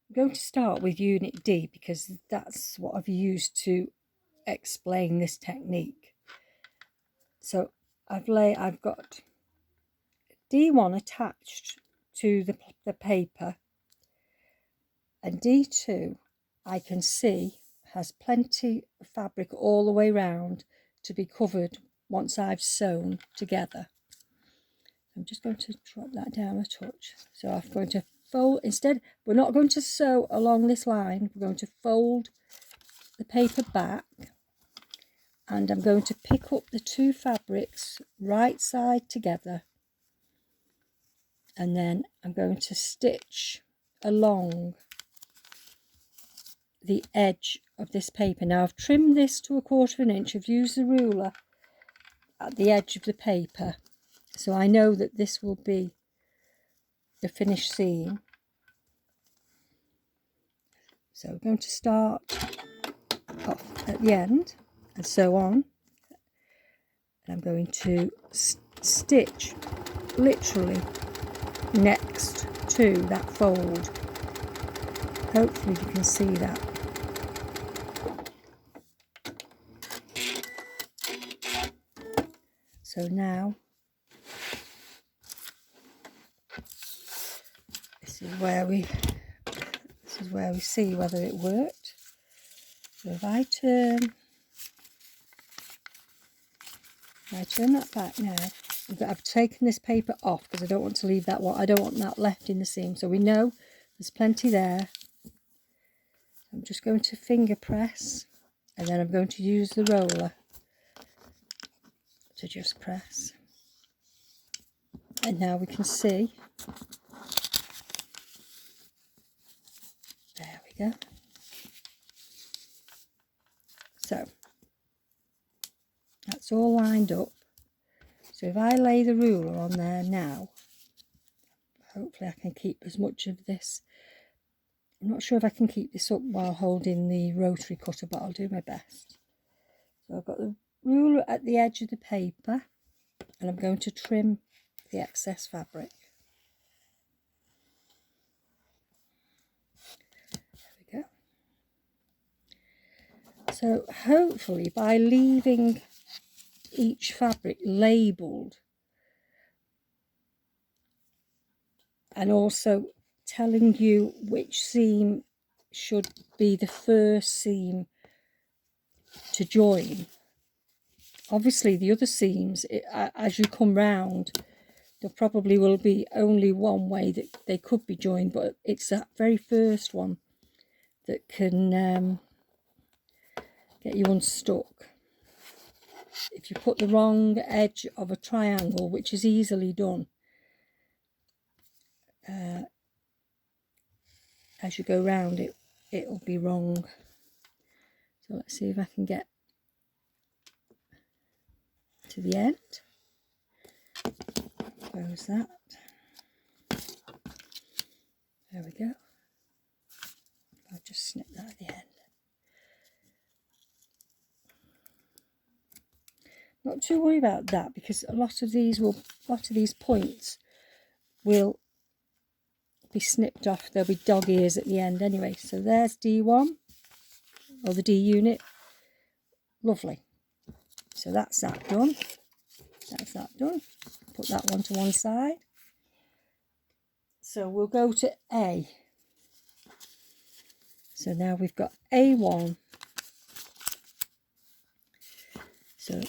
I'm going to start with unit D because that's what I've used to explain this technique. So I've got D1 attached to the paper, and D2 I can see has plenty of fabric all the way round to be covered once I've sewn together. I'm just going to drop that down a touch. So I'm going to fold, instead we're not going to sew along this line, we're going to fold the paper back, and I'm going to pick up the two fabrics right side together, and then I'm going to stitch along the edge of this paper. Now I've trimmed this to 1/4 inch. I've used the ruler at the edge of the paper, so I know that this will be the finished seam. So we're going to start off at the end and sew on, and I'm going to stitch literally next to that fold. Hopefully you can see that. So now this is where we see whether it worked. So if I turn that back now, I've taken this paper off because I don't want to leave that one. I don't want that left in the seam. So we know there's plenty there. I'm just going to finger press, and then I'm going to use the roller to just press. And now we can see. There we go. So that's all lined up. So if I lay the ruler on there now, hopefully I can keep as much of this. I'm not sure if I can keep this up while holding the rotary cutter, but I'll do my best. So I've got the ruler at the edge of the paper, and I'm going to trim the excess fabric. There we go. So hopefully by leaving each fabric labelled, and also telling you which seam should be the first seam to join. Obviously the other seams, as you come round, there probably will be only one way that they could be joined, but it's that very first one that can get you unstuck. If you put the wrong edge of a triangle, which is easily done, as you go round it, it'll be wrong. So let's see if I can get to the end. Close that. There we go. I'll just snip that at the end. Not too worried about that, because a lot of these points will be snipped off. There'll be dog ears at the end anyway. So there's D1, or the D unit. Lovely. So that's that done. That's that done. Put that one to one side. So we'll go to A. So now we've got A1. So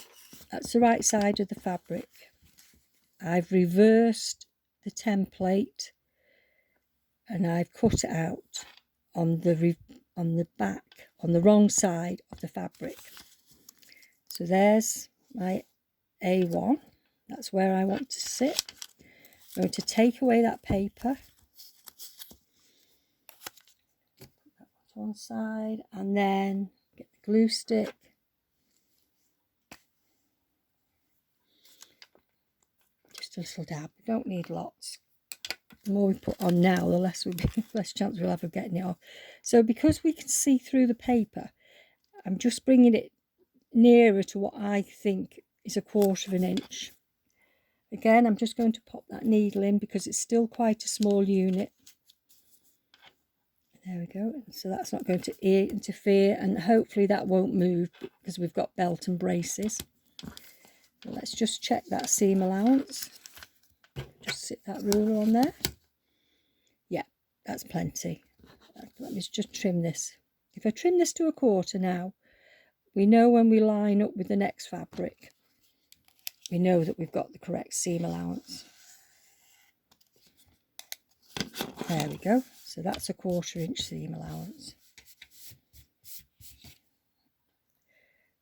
that's the right side of the fabric. I've reversed the template, and I've cut it out on the back, on the wrong side of the fabric. So there's my A1. That's where I want to sit. I'm going to take away that paper. Put that to one side, and then get the glue stick. Just a little dab. We don't need lots. The more we put on now, the less chance we'll have of getting it off. So because we can see through the paper, I'm just bringing it nearer to what I think is 1/4 inch. Again, I'm just going to pop that needle in because it's still quite a small unit. There we go. So that's not going to interfere, and hopefully that won't move because we've got belt and braces. But let's just check that seam allowance. Just sit that ruler on there. Yeah, that's plenty. Let me just trim this. If I trim this to 1/4 now, we know when we line up with the next fabric, we know that we've got the correct seam allowance. There we go. So that's a 1/4 inch seam allowance.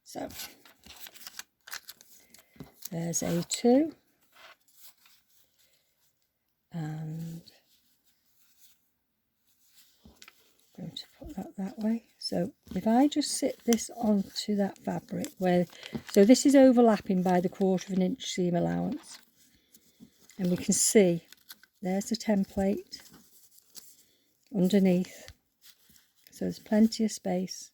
So there's A2, and I'm going to put that way. So if I just sit this onto that fabric so this is overlapping by the 1/4 inch seam allowance, and we can see there's the template underneath, so there's plenty of space.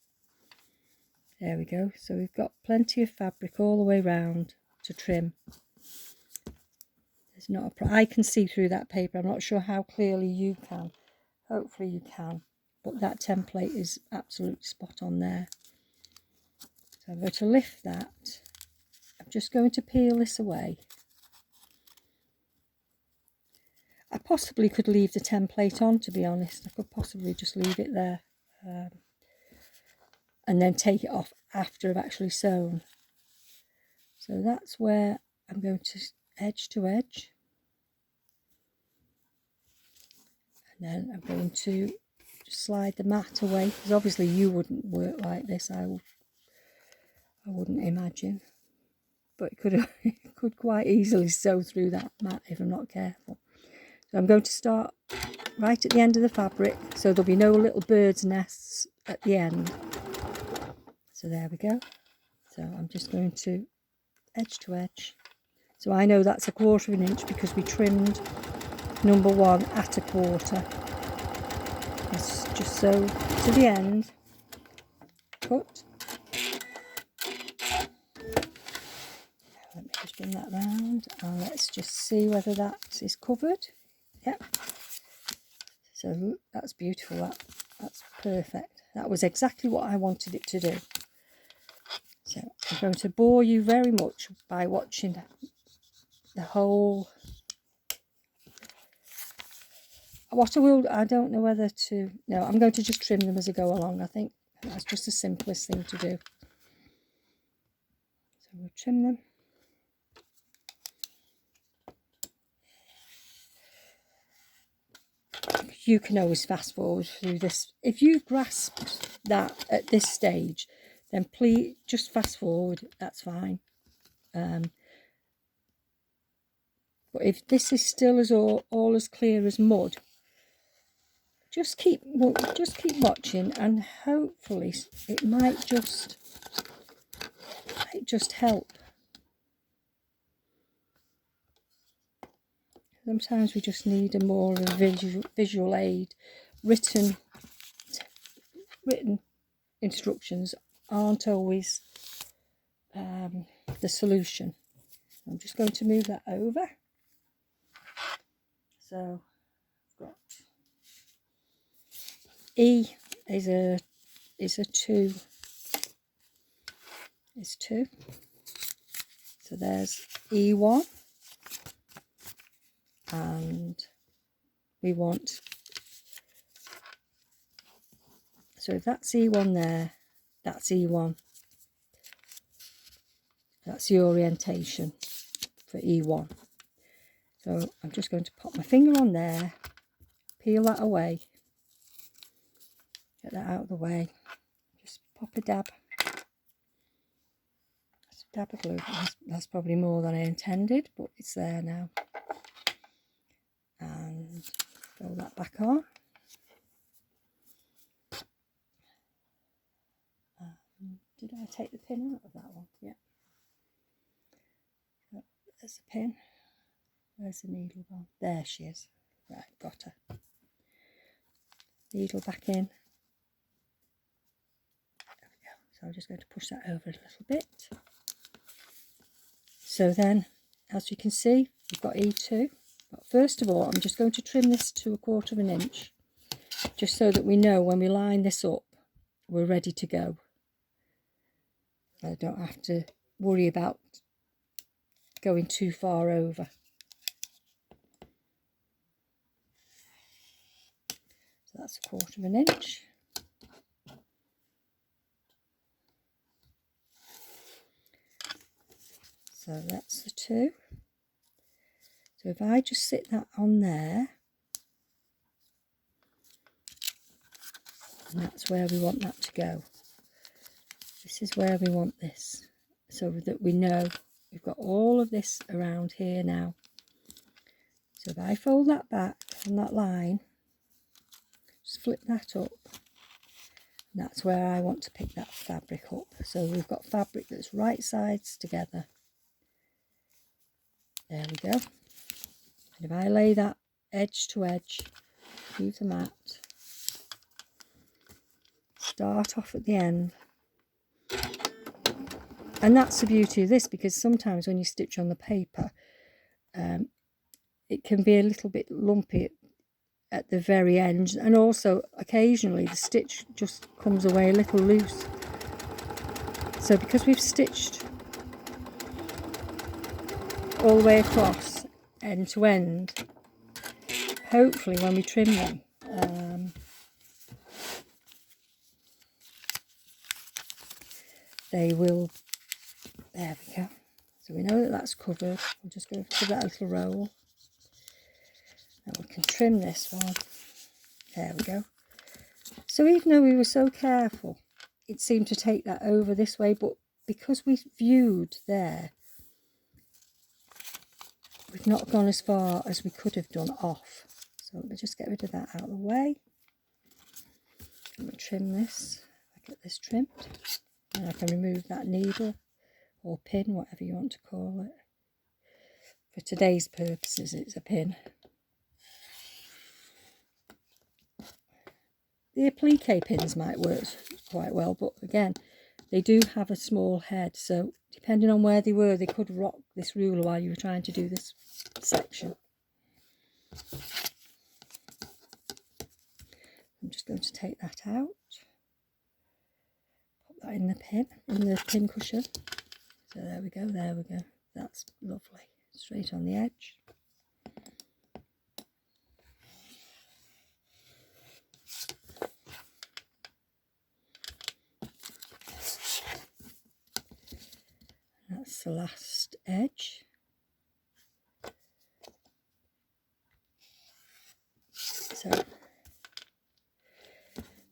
There we go. So we've got plenty of fabric all the way round to trim. There's not I can see through that paper. I'm not sure how clearly you can. Hopefully you can. But that template is absolutely spot on there. So I'm going to lift that. I'm just going to peel this away. I possibly could leave the template on, to be honest. I could possibly just leave it there. And then take it off after I've actually sewn. So that's where I'm going to edge to edge. And then I'm going to just slide the mat away, because obviously you wouldn't work like this, I wouldn't imagine. But it could quite easily sew through that mat if I'm not careful. So I'm going to start right at the end of the fabric, so there'll be no little bird's nests at the end. So there we go. So I'm just going to edge to edge. So I know that's a 1/4 inch because we trimmed number 1 at 1/4. Let's just sew to the end. Cut. Let me just bring that round, and let's just see whether that is covered. Yep. So that's beautiful. That's perfect. That was exactly what I wanted it to do. So I'm going to bore you very much by watching the whole. What I don't know whether to. No, I'm going to just trim them as I go along. I think that's just the simplest thing to do. So we'll trim them. You can always fast forward through this. If you've grasped that at this stage, then please just fast forward. That's fine. But if this is still all as clear as mud, just keep watching, and hopefully it might just help. Sometimes we just need a more visual aid. Written instructions aren't always the solution. I'm just going to move that over. So I've got E is a 2. Is 2. So there's E1, and we want. So if that's E1 there, that's E1. That's the orientation for E1. So I'm just going to pop my finger on there, peel that away, get that out of the way, just pop a dab. Just a dab of glue. That's probably more than I intended, but it's there now. And throw that back on. Did I take the pin out of that one? Yeah. Oh, there's the pin. Where's the needle gone? There she is. Right, got her. Needle back in. There we go. So I'm just going to push that over a little bit. So then, as you can see, we've got E2. But first of all, I'm just going to trim this to 1/4 inch, just so that we know when we line this up, we're ready to go. I don't have to worry about going too far over. So that's 1/4 inch. So that's the 2. So if I just sit that on there, and that's where we want that to go. This is where we want this, so that we know we've got all of this around here now. So if I fold that back on that line, just flip that up, and that's where I want to pick that fabric up. So we've got fabric that's right sides together. There we go. And if I lay that edge to edge through the mat, start off at the end. And that's the beauty of this, because sometimes when you stitch on the paper, it can be a little bit lumpy at the very end, and also occasionally the stitch just comes away a little loose. So because we've stitched all the way across, end to end, hopefully when we trim them, they will, there we go. So we know that that's covered. We'll just go give that a little roll. And we can trim this one. There we go. So even though we were so careful, it seemed to take that over this way, but because we viewed there, we've not gone as far as we could have done off. So let me just get rid of that out of the way. I'm going to trim this. I get this trimmed. And I can remove that needle or pin, whatever you want to call it. For today's purposes, it's a pin. The applique pins might work quite well, but again, they do have a small head, so depending on where they were, they could rock this ruler while you were trying to do this section. I'm just going to take that out, pop that in the pin cushion. So there we go, there we go. That's lovely. Straight on the edge. That's the last edge. So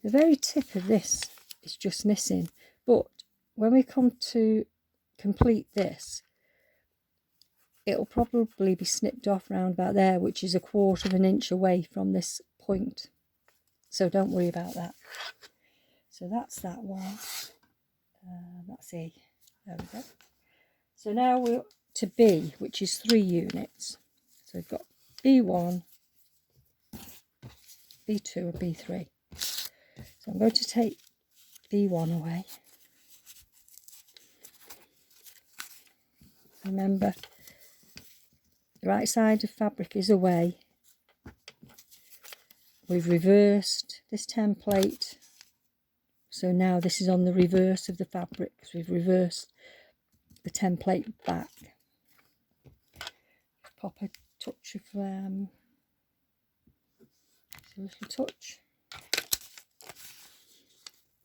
the very tip of this is just missing, but when we come to complete this, it'll probably be snipped off round about there, which is 1/4 inch away from this point. So don't worry about that. So that's that one. That's A. There we go. So now we're to B, which is 3 units. So we've got B1, B2 and B3. So I'm going to take B1 away. Remember, the right side of fabric is away. We've reversed this template. So now this is on the reverse of the fabric, because we've reversed the template back. Pop a touch of, a little touch.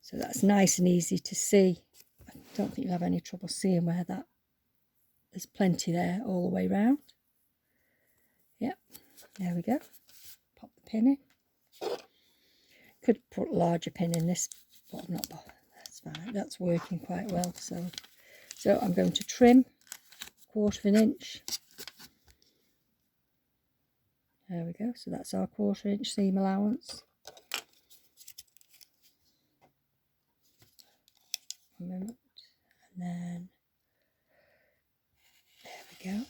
So that's nice and easy to see. I don't think you'll have any trouble seeing where that, there's plenty there all the way round. Yep, there we go. Pop the pin in. Could put a larger pin in this, but I'm not bothered. That's fine. That's working quite well. So I'm going to trim 1/4 inch. There we go. So that's our 1/4 inch seam allowance. A minute, and then there we go.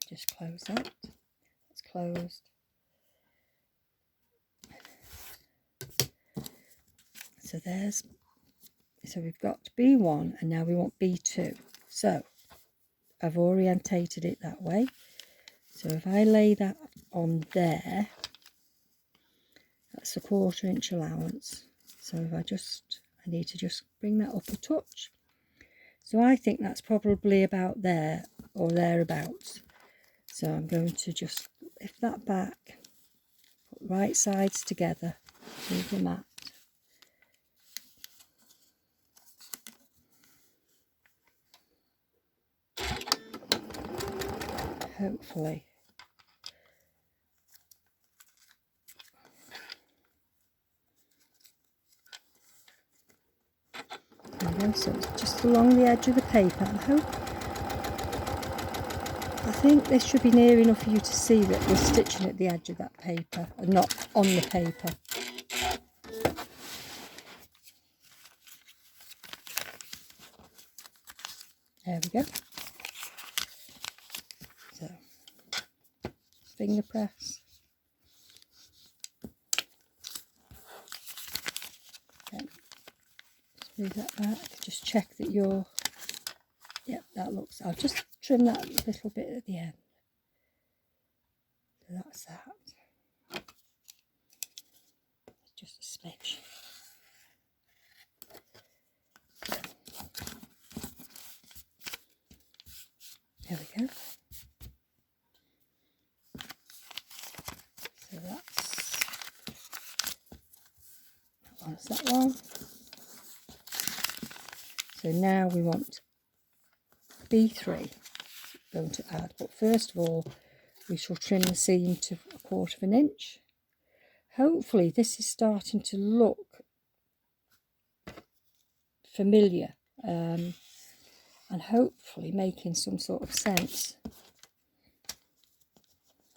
Just close that. It's closed. So we've got B1 and now we want B2. So I've orientated it that way. So if I lay that on there, that's a 1/4 inch allowance. So if I need to just bring that up a touch. So I think that's probably about there or thereabouts. So I'm going to just lift that back, put right sides together, move the mat. Hopefully. There we go, so it's just along the edge of the paper. I think this should be near enough for you to see that we're stitching at the edge of that paper and not on the paper. There we go. So, finger press. Then move that back. Just check that you're. Yep, that looks. I'll just trim that little bit at the end. So that's that. Just a smidge. There we go. So that's that one. So now we want B3 going to add, but first of all we shall trim the seam to 1/4 inch. Hopefully this is starting to look familiar and hopefully making some sort of sense.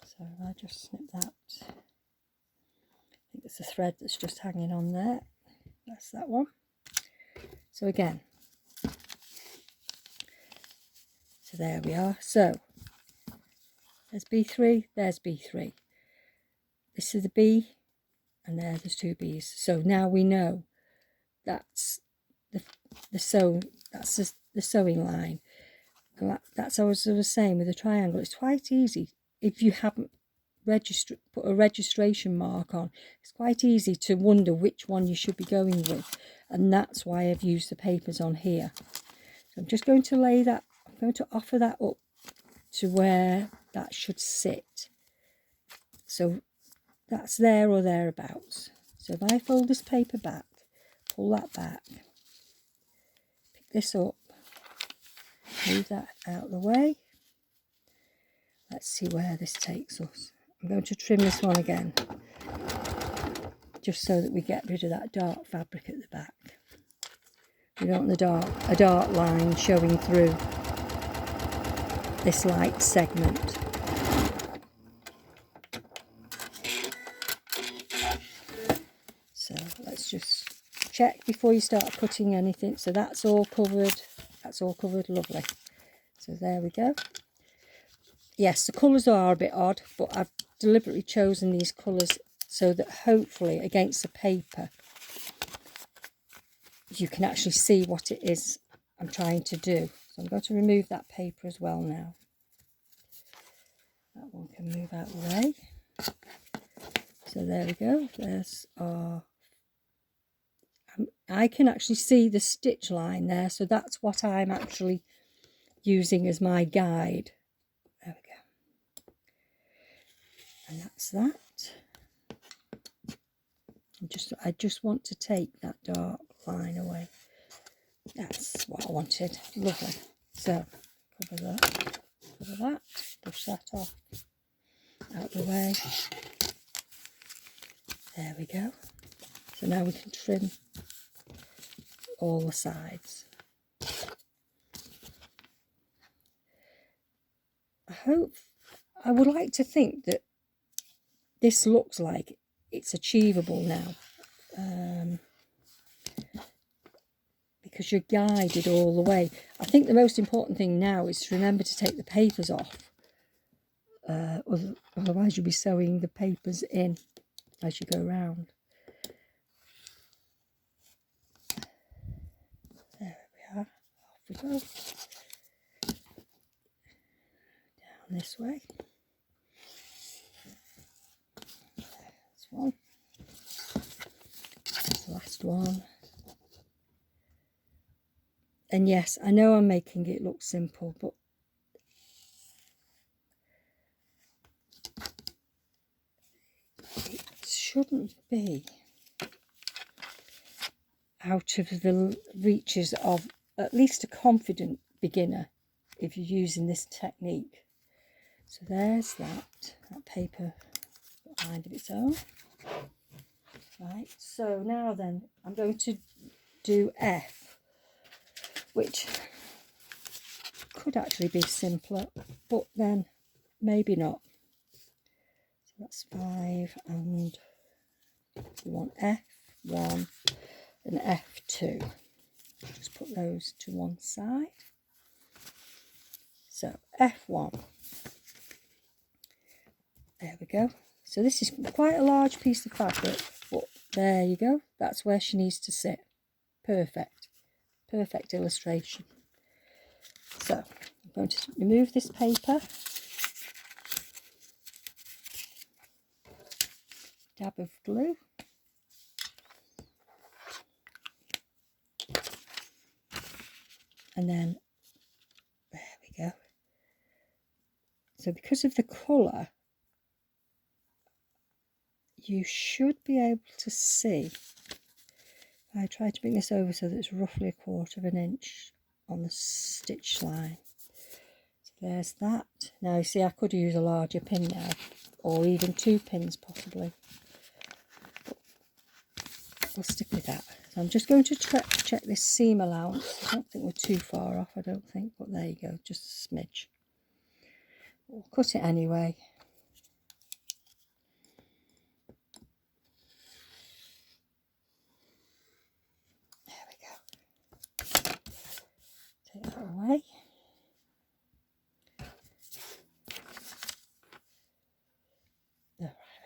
So I just snip that. I think it's a thread that's just hanging on there. That's that one. So again, so there we are. So there's B3, there's B3. This is the B, and there's 2 B's. So now we know that's the sewing line. And that's as I was saying with the triangle. It's quite easy if you haven't put a registration mark on. It's quite easy to wonder which one you should be going with, and that's why I've used the papers on here. So I'm just going to lay that. I'm going to offer that up to where that should sit. So that's there or thereabouts. So if I fold this paper back, pull that back, pick this up, move that out of the way. Let's see where this takes us. I'm going to trim this one again, just so that we get rid of that dark fabric at the back. We don't want a dark line showing through this light segment. So let's just check before you start cutting anything. So that's all covered. That's all covered. Lovely. So there we go. Yes, the colours are a bit odd, but I've deliberately chosen these colours so that hopefully against the paper you can actually see what it is I'm trying to do. So I'm going to remove that paper as well now. That one can move out of the way. So there we go. There's our... I can actually see the stitch line there, so that's what I'm actually using as my guide. There we go. And that's that. I just want to take that dark line away. That's what I wanted. Lovely. So cover that, push that off, out the way. There we go. So now we can trim all the sides. I would like to think that this looks like it's achievable now, because you're guided all the way. I think the most important thing now is to remember to take the papers off, otherwise you'll be sewing the papers in as you go round. There we are, off we go, down this way. one. That's the last one. And yes, I know I'm making it look simple, but it shouldn't be out of the reaches of at least a confident beginner if you're using this technique. So there's that paper behind of its own. Right, so now then I'm going to do F, which could actually be simpler, but then maybe not. So that's 5, and we want F1 and F2. Just put those to one side. So F1. There we go. So this is quite a large piece of fabric, but there you go. That's where she needs to sit. Perfect. Perfect illustration. So I'm going to remove this paper. Dab of glue. And then, there we go. So because of the colour, you should be able to see. I try to bring this over so that it's roughly 1/4 of an inch on the stitch line. So there's that. Now you see I could use a larger pin now, or even 2 pins possibly. But we'll stick with that. So I'm just going to check this seam allowance. I don't think we're too far off, I don't think, but there you go, just a smidge. We'll cut it anyway. There we go. Take that away.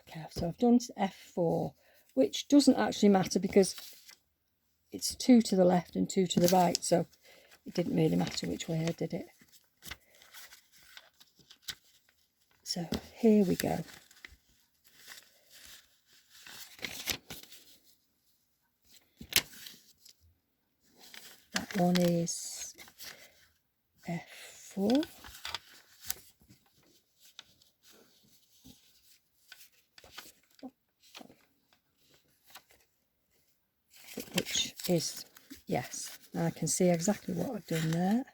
Okay, so I've done F4, which doesn't actually matter because it's 2 to the left and 2 to the right, so it didn't really matter which way I did it. So here we go. That one is F4. Which is, yes, now I can see exactly what I've done there.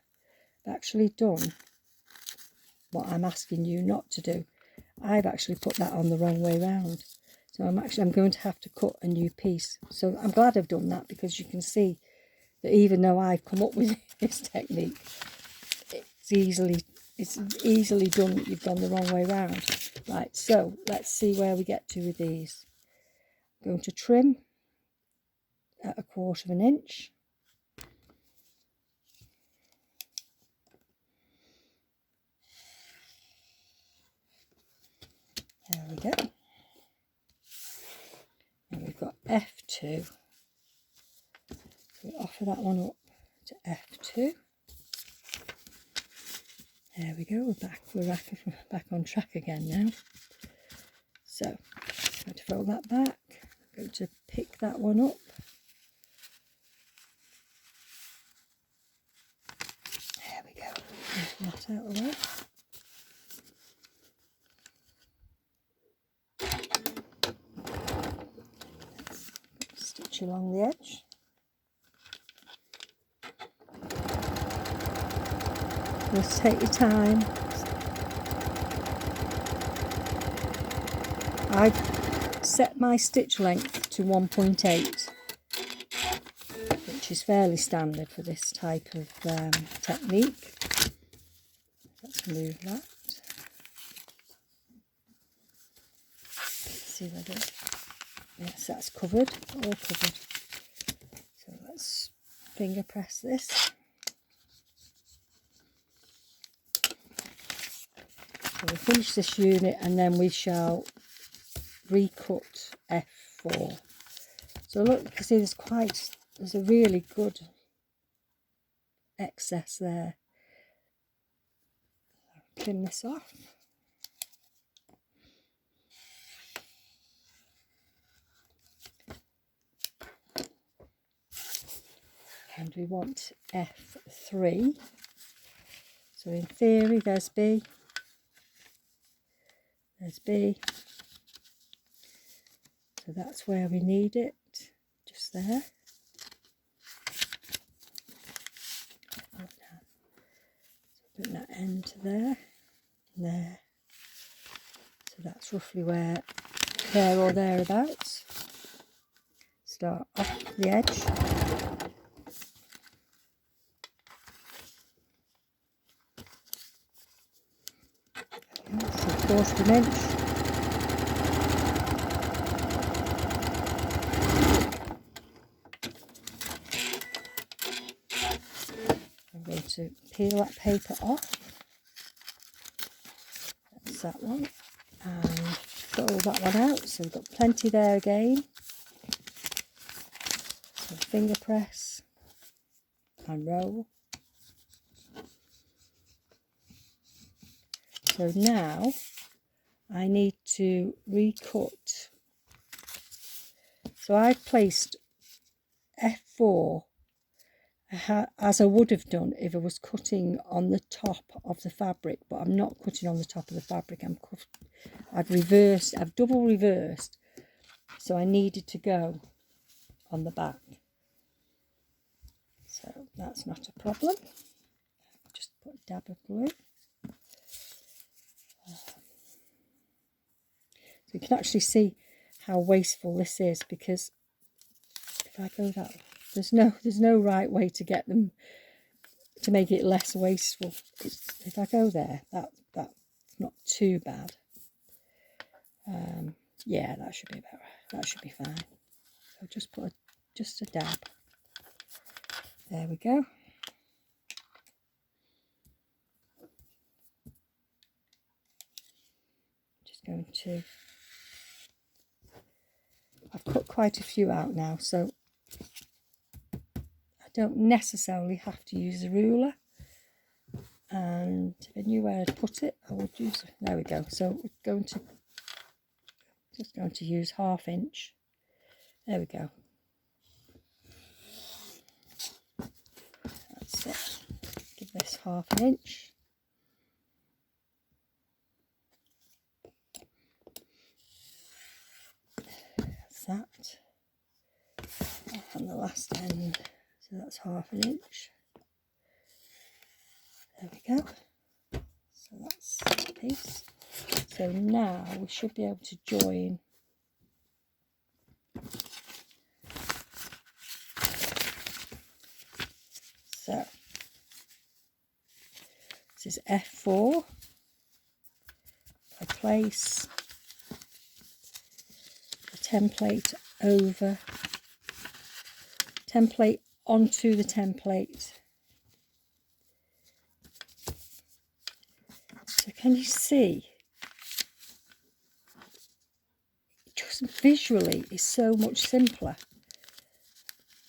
I've actually done what I'm asking you not to do. I've actually put that on the wrong way round. So I'm going to have to cut a new piece. So I'm glad I've done that, because you can see that even though I've come up with this technique, it's easily done that you've gone the wrong way round. Right, so let's see where we get to with these. I'm going to trim at 1/4 of an inch. There we go. And we've got F2. So we offer that one up to F2. There we go. We're back on track again now. So I'm going to fold that back. I'm going to pick that one up. There we go. Move that out of the way. Stitch along the edge. Just take your time. I've set my stitch length to 1.8, which is fairly standard for this type of technique. Let's move that. See whether, yes, that's covered, all covered. So let's finger press this. So we'll finish this unit and then we shall recut F4. So look, you can see there's a really good excess there. Trim this off. and we want F3. So in theory, there's B, there's B. So that's where we need it, just there. Put that end to there, and there. So that's roughly where, there or thereabouts. Start off the edge. So 1/4 of an inch. I'm going to peel that paper off. That's that one. And fold that one out. So we've got plenty there again. So finger press and roll. So now I need to recut. So I've placed F4 as I would have done if I was cutting on the top of the fabric, but I'm not cutting on the top of the fabric. I've double reversed, so I needed to go on the back. So that's not a problem. Just put a dab of glue. So you can actually see how wasteful this is, because if I go that way, there's no right way to get them to make it less wasteful. If I go there, that's not too bad. Yeah, that should be about right. That should be fine. So just put just a dab. There we go. Just going to. I've cut quite a few out now, so I don't necessarily have to use a ruler. And if I knew where I'd put it, I would use it. There we go. So we're just going to use 1/2 inch. There we go. That's it. Give this 1/2 inch. That's that. And the last end. So that's 1/2 inch. There we go. So that's that piece. So now we should be able to join so this is F4. I place the template onto the template. So can you see? Just visually is so much simpler,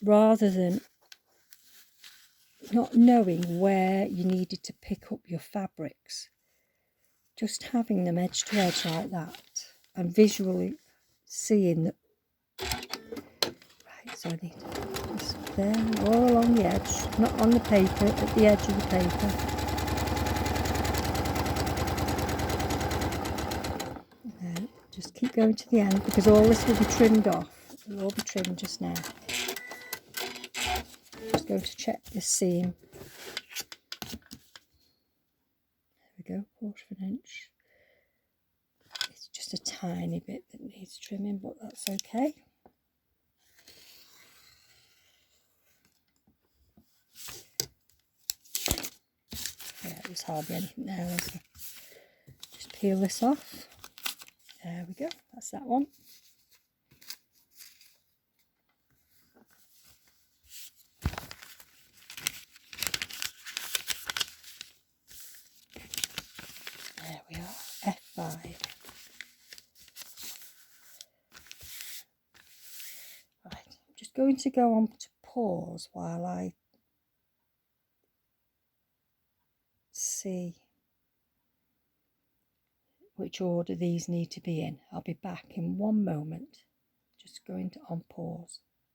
rather than not knowing where you needed to pick up your fabrics. Just having them edge to edge like that and visually seeing that. Right, so I need just there, all along the edge, not on the paper, at the edge of the paper. Just keep going to the end, because all this will be trimmed off. It will all be trimmed just now. Just going to check this seam. There we go, 1/4 of an inch. It's just a tiny bit that needs trimming, but that's okay. Yeah, there's hardly anything there, is there? Just peel this off. There we go, that's that one. There we are, F5. Right, I'm just going to go on to pause while I see which order these need to be in. I'll be back in one moment. Just going to on pause.